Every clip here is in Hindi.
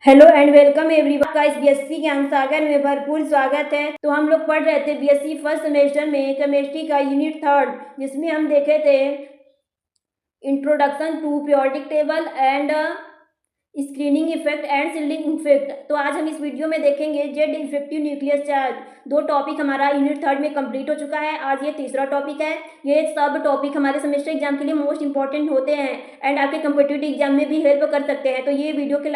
Hello and welcome everyone guys. BSc ज्ञान सागर में भरपूर स्वागत है। तो हम लोग पढ़ रहे थे बीएससी फर्स्ट सेमेस्टर में केमिस्ट्री का यूनिट थर्ड, जिसमें हम देखे थे introduction to periodic table and screening effect and shielding effect. तो आज हम इस वीडियो में देखेंगे जेड इफेक्टिव न्यूक्लियस चार्ज। दो टॉपिक हमारा यूनिट थर्ड में कंप्लीट हो चुका है, आज ये तीसरा टॉपिक है। ये सब टॉपिक हमारे सेमेस्टर एग्जाम के लिए मोस्ट इंपॉर्टेंट होते हैं एंड आपके कम्पिटिटिव एग्जाम में भी हेल्प कर सकते हैं। तो इस वीडियो के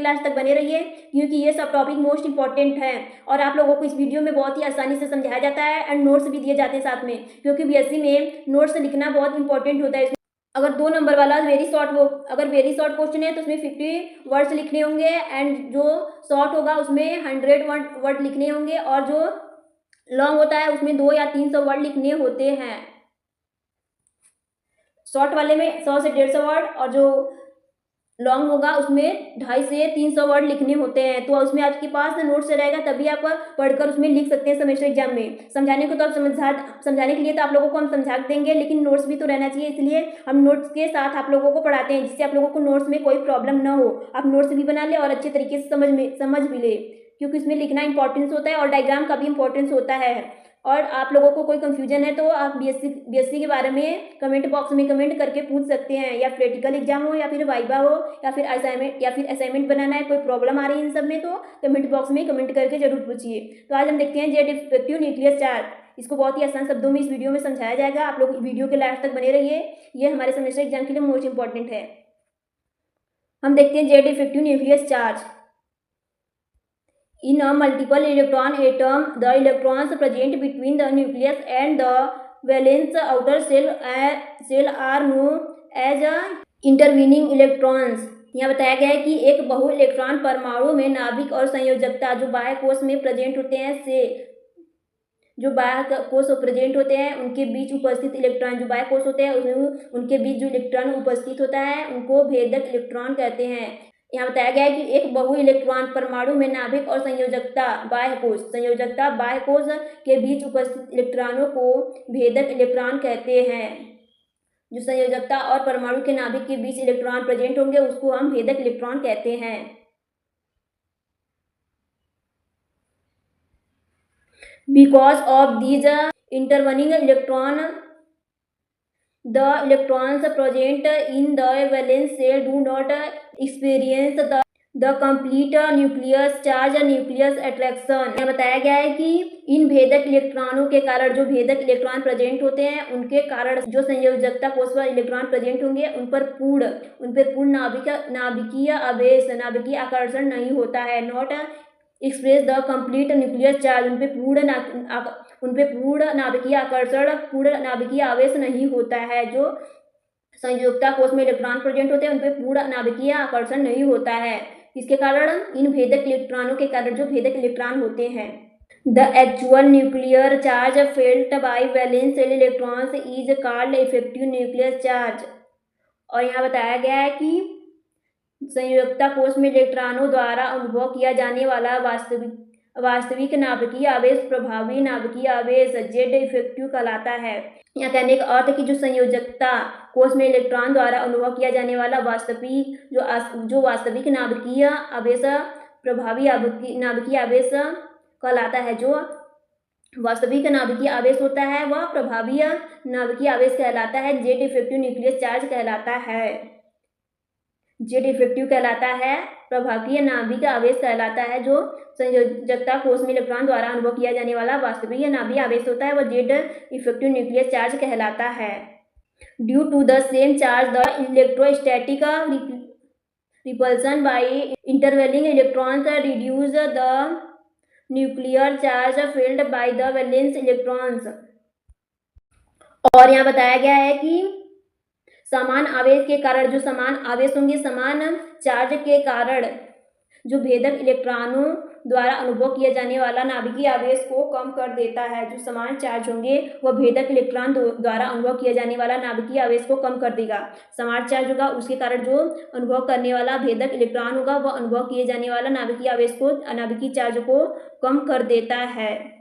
लास्ट तक बने रहिए, क्योंकि ये सब टॉपिक मोस्ट इंपॉर्टेंट है और आप लोगों को इस वीडियो में बहुत ही आसानी से समझाया जाता है एंड नोट्स भी दिए जाते हैं साथ में, क्योंकि बीएससी में नोट्स लिखना बहुत इंपॉर्टेंट होता है। अगर 2 नंबर वाला वेरी शॉर्ट क्वेश्चन है तो उसमें 50 वर्ड्स लिखने होंगे एंड जो शॉर्ट होगा उसमें 100 वर्ड लिखने होंगे और जो लॉन्ग होता है उसमें 200 या 300 वर्ड लिखने होते हैं। शॉर्ट वाले में 100 से 150 वर्ड और जो लॉन्ग होगा उसमें 250 से 300 वर्ड लिखने होते हैं। तो उसमें आपके पास नोट्स रहेगा तभी आप पढ़कर उसमें लिख सकते हैं सेमेस्टर एग्जाम में। समझाने को तो आप समझाने के लिए तो आप लोगों को हम समझा देंगे, लेकिन नोट्स भी तो रहना चाहिए, इसलिए हम नोट्स के साथ आप लोगों को पढ़ाते हैं, जिससे आप लोगों को नोट्स में कोई प्रॉब्लम ना हो। आप नोट्स भी बना ले और अच्छे तरीके से समझ भी ले, क्योंकि इसमें लिखना इंपॉर्टेंस होता है और डायग्राम का भी इंपॉर्टेंस होता है। और आप लोगों को कोई कंफ्यूजन है तो आप बीएससी के बारे में कमेंट बॉक्स में कमेंट करके पूछ सकते हैं, या प्रैक्टिकल एग्जाम हो या फिर वाइवा हो या फिर असाइनमेंट बनाना है, कोई प्रॉब्लम आ रही है इन सब में तो कमेंट बॉक्स में कमेंट करके जरूर पूछिए। तो आज हम देखते हैं जेड इफेक्टिव न्यूक्लियस चार्ज। इसको बहुत ही आसान शब्दों में इस वीडियो में समझाया जाएगा। आप लोग वीडियो के लास्ट तक बने रहिए, ये हमारे सेमेस्टर एग्जाम के लिए मोस्ट इंपॉर्टेंट है। हम देखते हैं Z effective nucleus charge. In a multiple electron atom, the electrons present between the nucleus and the valence outer shell are known as intervening electrons। यहाँ बताया गया है कि एक बहु इलेक्ट्रॉन परमाणु में नाभिक और संयोजकता जो बाह्य कोश में प्रेजेंट होते हैं उनके बीच उपस्थित इलेक्ट्रॉन, जो बाह्य कोश होते हैं उसमें उनके बीच जो इलेक्ट्रॉन उपस्थित होता है उनको भेदक इलेक्ट्रॉन कहते हैं। यहाँ बताया गया है कि एक बहु इलेक्ट्रॉन परमाणु में नाभिक और संयोजकता बाह्य कोश के बीच उपस्थित इलेक्ट्रॉनों को भेदक इलेक्ट्रॉन कहते हैं। जो संयोजकता और परमाणु के नाभिक के बीच इलेक्ट्रॉन प्रेजेंट होंगे उसको हम भेदक इलेक्ट्रॉन कहते हैं। Because of these intervening electron, the electrons present in the valence shell do not experience the complete nucleus charge nucleus attraction। यह बताया गया है कि इन भेदक इलेक्ट्रॉनों के कारण, जो भेदक इलेक्ट्रॉन प्रेजेंट होते हैं उनके कारण जो संयोजकता कोश पर इलेक्ट्रॉन प्रेजेंट होंगे उन पर पूर्ण नाभिकीय आकर्षण नहीं होता है। Not express the complete nucleus charge, उन पे पूर्ण नाभिकीय आकर्षण, पूर्ण नाभिकीय आवेश नहीं होता है। जो संयोजकता कोश में इलेक्ट्रॉन प्रेजेंट होते हैं उन पे पूर्ण नाभिकीय आकर्षण नहीं होता है। इसके कारण इन भेदक इलेक्ट्रॉनों के कारण जो भेदक इलेक्ट्रॉन होते हैं, the actual nuclear charge felt by valence shell electrons is called effective nucleus charge. और यहाँ बताया गया है कि संयोजकता कोश में इलेक्ट्रॉनों द्वारा अनुभव किया जाने वाला वास्तविक नाभिकीय आवेश प्रभावी नाभिकीय आवेश जेड इफेक्टिव कहलाता है। यहाँ कहने का अर्थ है कि जो संयोजकता कोश में इलेक्ट्रॉन द्वारा अनुभव किया जाने वाला वास्तविक नाभिकीय आवेश प्रभावी नाभिकीय आवेश कहलाता है। जो वास्तविक नाभिकीय आवेश होता है वह प्रभावी नाभिकीय आवेश कहलाता है, जेड इफेक्टिव न्यूक्लियस चार्ज कहलाता है। जेड इफेक्टिव कहलाता है, प्रभावीय नाभिक आवेश कहलाता है। जो संयोजकता कोश में इलेक्ट्रॉन द्वारा अनुभव किया जाने वाला वास्तविक नाभिकीय आवेश होता है वह जेड इफेक्टिव न्यूक्लियस चार्ज कहलाता है। Due to the same charge the electrostatic repulsion by intervening electrons reduce the nuclear charge field by the valence electrons. और यहाँ बताया गया है कि समान आवेश के कारण, जो समान आवेश होंगे समान चार्ज के कारण जो भेदक इलेक्ट्रॉनों द्वारा अनुभव किया जाने वाला नाभिकीय आवेश को कम कर देता है। जो समान चार्ज होंगे वह भेदक इलेक्ट्रॉन द्वारा अनुभव किया जाने वाला नाभिकीय आवेश को कम कर देगा। समान चार्ज होगा उसके कारण जो अनुभव करने वाला भेदक इलेक्ट्रॉन होगा वह अनुभव किए जाने वाला नाभिकीय आवेश को, नाभिकीय चार्ज को कम कर देता है।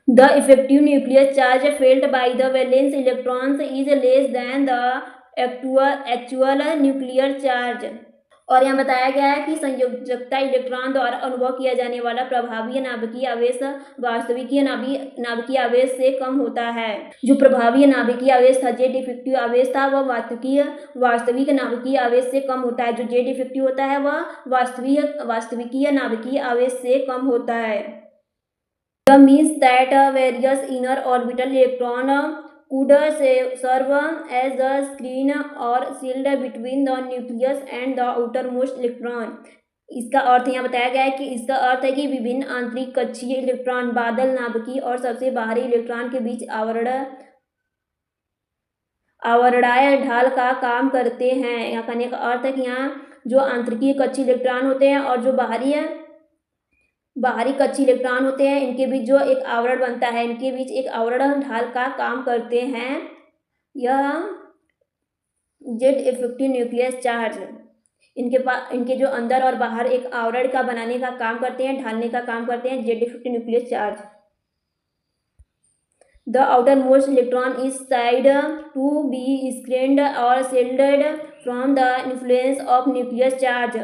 The effective nucleus charge felt by the valence electrons is less than the actual nuclear charge। और यहाँ बताया गया है कि संयोजकता इलेक्ट्रॉन द्वारा अनुभव किया जाने वाला प्रभावी नाभिकीय आवेश वास्तविकीय नाभिकीय आवेश से कम होता है। जो प्रभावी नाभिकीय आवेश था, जेड इफेक्टिव आवेश था, वह वास्तविक नाभिकीय आवेश से कम होता है। जो जेड इफेक्टिव होता है वह वास्तविकीय नाभिकीय आवेश से कम होता है। The means that various inner orbital electron could serve as the screen or shield between the nucleus and the outermost electron। इसका अर्थ यहाँ बताया गया है कि इसका अर्थ है कि विभिन्न आंतरिक कक्षीय इलेक्ट्रॉन बादल नाभिकीय और सबसे बाहरी इलेक्ट्रॉन के बीच आवरणाय ढाल का काम करते हैं। यहाँ कहने का अर्थ है कि यहाँ जो आंतरिक कक्षीय इलेक्ट्रॉन होते हैं और जो बाहरी कक्षीय इलेक्ट्रॉन होते हैं, इनके बीच जो एक आवरण बनता है, इनके बीच एक आवरण ढाल का काम करते हैं। यह जेड इफेक्टिव न्यूक्लियस चार्ज इनके जो अंदर और बाहर एक आवरण का बनाने का काम करते हैं, ढालने का काम करते हैं, Z effective nucleus charge. The outermost electron is said to be screened और shielded from the influence of nucleus charge.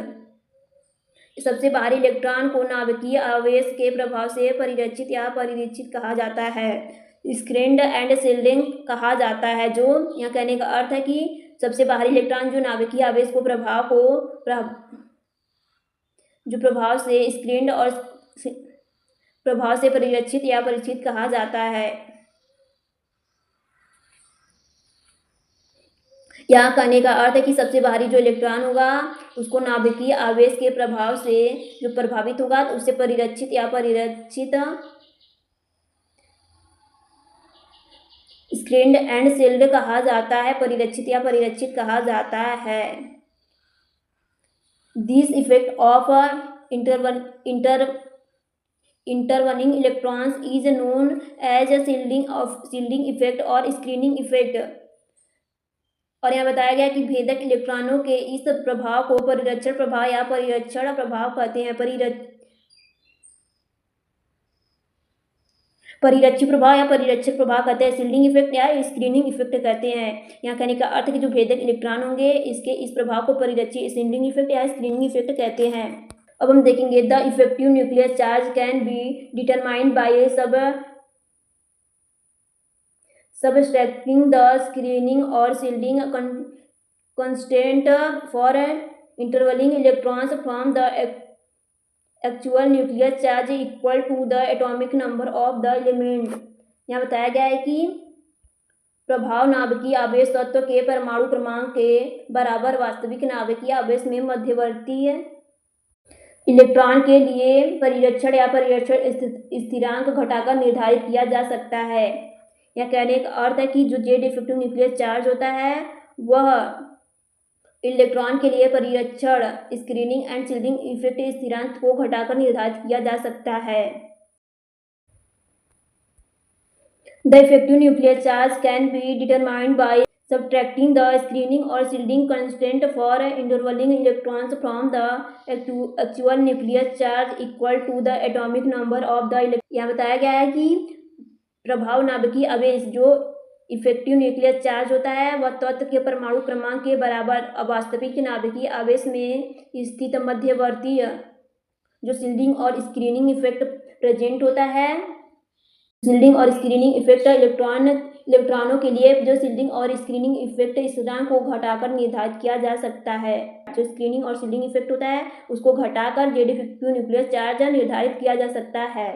सबसे बाहरी इलेक्ट्रॉन को नाभिकीय आवेश के प्रभाव से परिरक्षित या परिरक्षित कहा जाता है, स्क्रीन्ड एंड शील्डिंग कहा जाता है। जो यहाँ कहने का अर्थ है कि सबसे बाहरी इलेक्ट्रॉन जो नाभिकीय आवेश को प्रभाव से स्क्रीन्ड और प्रभाव से परिरक्षित या परिरक्षित कहा जाता है। यहाँ कहने का अर्थ है कि सबसे बाहरी जो इलेक्ट्रॉन होगा उसको नाभिकीय आवेश के प्रभाव से जो प्रभावित होगा तो उससे परिरक्षित या परिरक्षित, स्क्रीन्ड एंड शील्ड कहा जाता है, परिरक्षित या परिरक्षित कहा जाता है। This effect of intervening electrons is known as shielding effect और स्क्रीनिंग इफेक्ट। और यहाँ बताया गया कि भेदक इलेक्ट्रॉनों के इस प्रभाव को परिरक्षण प्रभाव या परिरक्षण प्रभाव कहते हैं। परिरक्षी प्रभाव या परिरक्षक प्रभाव कहते हैं, शील्डिंग इफेक्ट या स्क्रीनिंग इफेक्ट कहते हैं। यहाँ कहने का अर्थ है कि जो भेदक इलेक्ट्रॉन होंगे इसके इस प्रभाव को परिरक्षी शील्डिंग इफेक्ट या स्क्रीनिंग इफेक्ट कहते हैं। अब हम देखेंगे the effective nuclear charge can be determined by subtracting the screening or shielding constant for intervening electrons from the actual nuclear charge equal to the atomic number of the element। यहाँ बताया गया है कि प्रभाव नाभिकीय आवेश तत्व के परमाणु क्रमांक के बराबर वास्तविक नाभिकीय आवेश में मध्यवर्ती इलेक्ट्रॉन के लिए परिरक्षण या परिरक्षण स्थिरांक घटाकर निर्धारित किया जा सकता है। यह कहने का अर्थ है कि जो जेड इफेक्टिव न्यूक्लियर चार्ज होता है वह इलेक्ट्रॉन के लिए परिरक्षण, स्क्रीनिंग एंड शील्डिंग इफेक्ट स्थिरांक को घटाकर निर्धारित किया जा सकता है। The effective nuclear charge can be determined by subtracting the screening or shielding constant for intervening electrons from the actual nuclear charge equal to the atomic number of the यहाँ बताया गया है कि प्रभाव नाभिकीय आवेश जो इफेक्टिव न्यूक्लियर चार्ज होता है वह तत्व के परमाणु क्रमांक के बराबर अवास्तविक नाभिकीय आवेश में स्थित मध्यवर्ती जो शील्डिंग और स्क्रीनिंग इफेक्ट प्रेजेंट होता है। शील्डिंग और स्क्रीनिंग इफेक्ट इलेक्ट्रॉनों के लिए जो शील्डिंग और स्क्रीनिंग इफेक्ट स्थिरांक को घटाकर निर्धारित किया जा सकता है। जो स्क्रीनिंग और शील्डिंग इफेक्ट होता है उसको घटाकर जेड इफेक्टिव न्यूक्लियर चार्ज निर्धारित किया जा सकता है।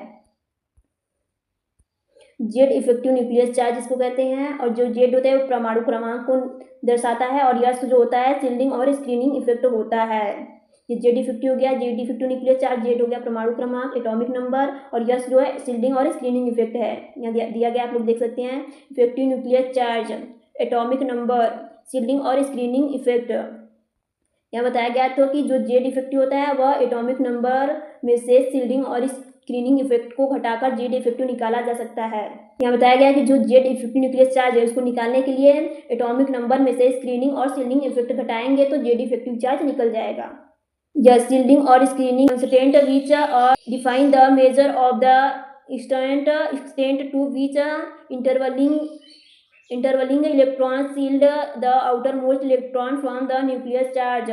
जेड इफेक्टिव न्यूक्लियर चार्ज इसको कहते हैं और जो जेड होता है वो परमाणु क्रमांक को दर्शाता है और यश जो होता है शील्डिंग और स्क्रीनिंग इफेक्ट होता है। ये जेड इफेक्टिव हो गया, Z effective nuclear charge, Z हो गया परमाणु क्रमांक, एटॉमिक नंबर और यश जो है शील्डिंग और स्क्रीनिंग इफेक्ट है। यहाँ दिया गया आप लोग देख सकते हैं effective nuclear charge, atomic number, shielding और स्क्रीनिंग इफेक्ट। यहाँ बताया गया था कि जो जेड इफेक्टिव होता है वह एटॉमिक नंबर में से शील्डिंग और स्क्रीनिंग इफेक्ट को घटाकर जेड इफेक्टिव निकाला जा सकता है। यहाँ बताया गया कि जो जेड इफेक्टिव न्यूक्लियर चार्ज है उसको निकालने के लिए एटॉमिक नंबर में से स्क्रीनिंग और शील्डिंग इफेक्ट घटाएंगे तो जेड इफेक्टिव चार्ज निकल जाएगा। यह शील्डिंग और screening constant which define the measure of the extent to which intervening electron shield the outermost electron from the nucleus charge।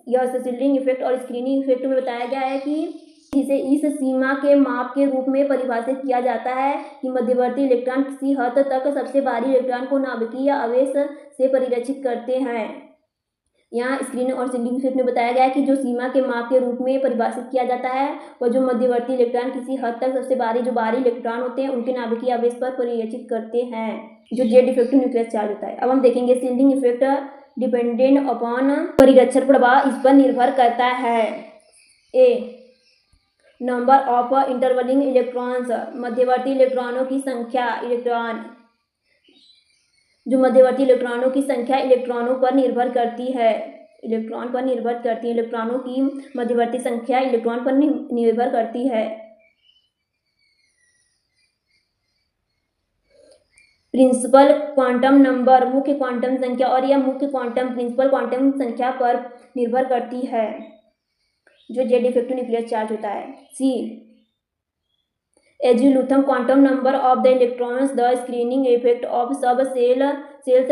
यह शील्डिंग इफेक्ट और स्क्रीनिंग इफेक्ट में बताया गया है कि इसे इस सीमा के माप के रूप में परिभाषित किया जाता है कि मध्यवर्ती इलेक्ट्रॉन किसी हद तक सबसे भारी इलेक्ट्रॉन को नाभिकीय आवेश से परिरक्षित करते हैं। यहाँ स्क्रीन और शील्डिंग इफेक्ट में बताया गया है कि जो सीमा के माप के रूप में परिभाषित किया जाता है वह जो मध्यवर्ती इलेक्ट्रॉन किसी हद तक सबसे भारी इलेक्ट्रॉन होते हैं उनके नाभिकीय आवेश पर परिरक्षित करते हैं, जो जेड इफेक्टिव न्यूक्लियस चार्ज होता है। अब हम देखेंगे शील्डिंग इफेक्ट डिपेंडेंट अपॉन परिरक्षण प्रभाव, इस पर निर्भर करता है। ए नंबर ऑफ इंटरवलिंग इलेक्ट्रॉन्स, मध्यवर्ती इलेक्ट्रॉनों की संख्या, जो मध्यवर्ती इलेक्ट्रॉनों की संख्या इलेक्ट्रॉनों पर निर्भर करती है, इलेक्ट्रॉनों की मध्यवर्ती संख्या इलेक्ट्रॉन पर निर्भर करती है। प्रिंसिपल क्वांटम नंबर, मुख्य क्वांटम संख्या, और यह मुख्य क्वांटम प्रिंसिपल क्वांटम संख्या पर निर्भर करती है, जो जेड इफेक्टिव न्यूक्लियस चार्ज होता है। C azimuthal quantum number of the electrons, the screening effect of subshells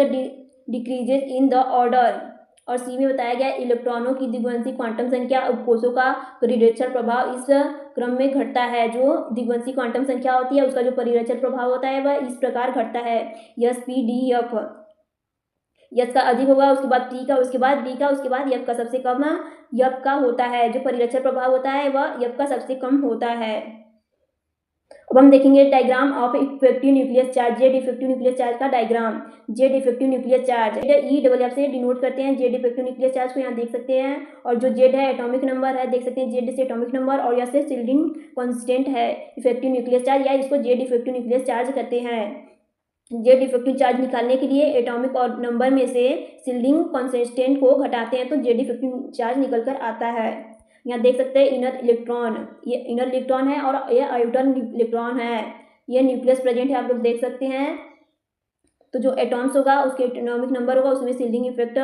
decreases in the order. और सी में बताया गया इलेक्ट्रॉनों की द्विवंशी क्वांटम संख्या उपकोषों का परिरक्षण प्रभाव इस क्रम में घटता है। जो द्विवंशी क्वांटम संख्या होती है उसका जो परिरक्षण प्रभाव होता है वह इस प्रकार घटता है, yes P D F. Yes का अधिक होगा, उसके बाद टी का, उसके बाद डी का, उसके बाद यफ का सबसे कम यफ का होता है। जो परिरक्षण प्रभाव होता है वह यफ का सबसे कम होता है। अब हम देखेंगे diagram of effective nucleus charge, Z effective nucleus charge का diagram. Z effective nucleus charge E double F से डिनोट करते हैं जेड इफेक्टिव न्यूक्लियस चार्ज को, यहाँ देख सकते हैं। और जो जेड है एटॉमिक नंबर है, देख सकते हैं जेड से एटॉमिक नंबर, और यह से शील्डिंग कांस्टेंट है इफेक्टिव न्यूक्लियस चार्ज, या इसको जेड इफेक्टिव न्यूक्लियस चार्ज कहते हैं। जेड इफेक्टिव चार्ज निकालने के लिए एटॉमिक और नंबर में से शील्डिंग कांस्टेंट को घटाते हैं तो जेड इफेक्टिव चार्ज निकल कर आता है। यहाँ देख सकते हैं इनर इलेक्ट्रॉन, ये इनर इलेक्ट्रॉन है और ये आउटर इलेक्ट्रॉन है, ये न्यूक्लियस प्रेजेंट है, आप लोग देख सकते हैं। तो जो एटॉम्स होगा उसके एटॉमिक नंबर होगा, उसमें शील्डिंग इफेक्ट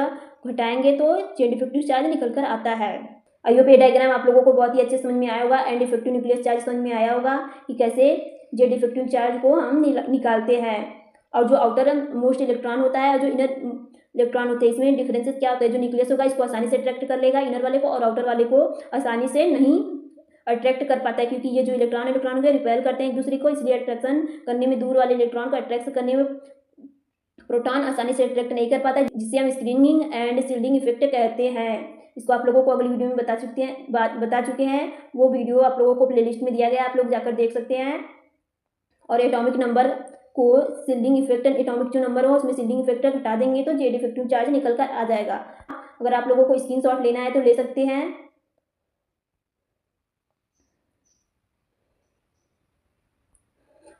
घटाएंगे तो जेड इफेक्टिव चार्ज निकल कर आता है। आई होप ये डायग्राम आप लोगों को बहुत ही अच्छे समझ में आया होगा, एंड इफेक्टिव न्यूक्लियस चार्ज समझ में आया होगा कि कैसे जेड इफेक्टिव चार्ज को हम निकालते हैं। और जो आउटर मोस्ट इलेक्ट्रॉन होता है और जो इनर इलेक्ट्रॉन होते हैं, इसमें डिफरेंसेस क्या होता है। जो न्यूक्लियस होगा इसको आसानी से अट्रैक्ट कर लेगा इनर वाले को, और आउटर वाले को आसानी से नहीं अट्रैक्ट कर पाता है, क्योंकि ये जो इलेक्ट्रॉन को रिपेल करते हैं एक दूसरे को, इसलिए अट्रैक्शन करने में दूर वाले इलेक्ट्रॉन को अट्रैक्ट करने में प्रोटॉन आसानी से अट्रैक्ट नहीं कर पाता, जिसे हम स्क्रीनिंग एंड शील्डिंग इफेक्ट कहते हैं। इसको आप लोगों को अगली वीडियो में बता चुके हैं। वो वीडियो आप लोगों को प्लेलिस्ट में दिया गया, आप लोग जाकर देख सकते हैं। और एटॉमिक नंबर को शील्डिंग इफेक्ट, एटॉमिक जो नंबर हो उसमें शील्डिंग इफेक्ट घटा देंगे तो जेड इफेक्टिव चार्ज निकल कर आ जाएगा। अगर आप लोगों को स्क्रीनशॉट लेना है तो ले सकते हैं।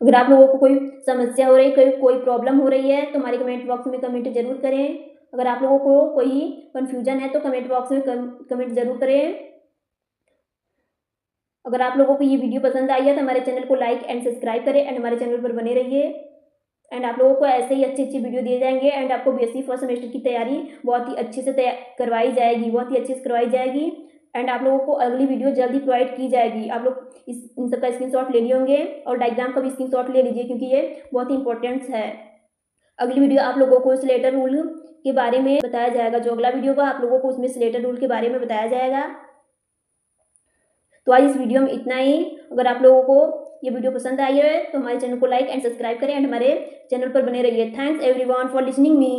अगर आप लोगों को कोई समस्या हो रही है, कोई प्रॉब्लम हो रही है तो हमारे कमेंट बॉक्स में कमेंट जरूर करें। अगर आप लोगों को कोई कन्फ्यूजन है तो कमेंट बॉक्स में कमेंट जरूर करें। अगर आप लोगों को ये वीडियो पसंद आई है तो हमारे चैनल को लाइक एंड सब्सक्राइब करें, एंड हमारे चैनल पर बने रहिए। एंड आप लोगों को ऐसे ही अच्छी अच्छी वीडियो दिए जाएंगे, एंड आपको बीएससी फर्स्ट सेमेस्टर की तैयारी बहुत ही अच्छे से करवाई जाएगी, एंड आप लोगों को अगली वीडियो जल्दी प्रोवाइड की जाएगी। आप लोग इन सबका स्क्रीनशॉट ले लिए होंगे, और डायग्राम का भी स्क्रीनशॉट ले लीजिए, क्योंकि ये बहुत ही इंपॉर्टेंट है। अगली वीडियो आप लोगों को स्लेटर रूल के बारे में बताया जाएगा। जो अगला वीडियो होगा आप लोगों को उसमें स्लेटर रूल के बारे में बताया जाएगा। तो आज इस वीडियो में इतना ही। अगर आप लोगों को ये वीडियो पसंद आई है तो हमारे चैनल को लाइक एंड सब्सक्राइब करें, एंड हमारे चैनल पर बने रहिए। Thanks everyone for listening me.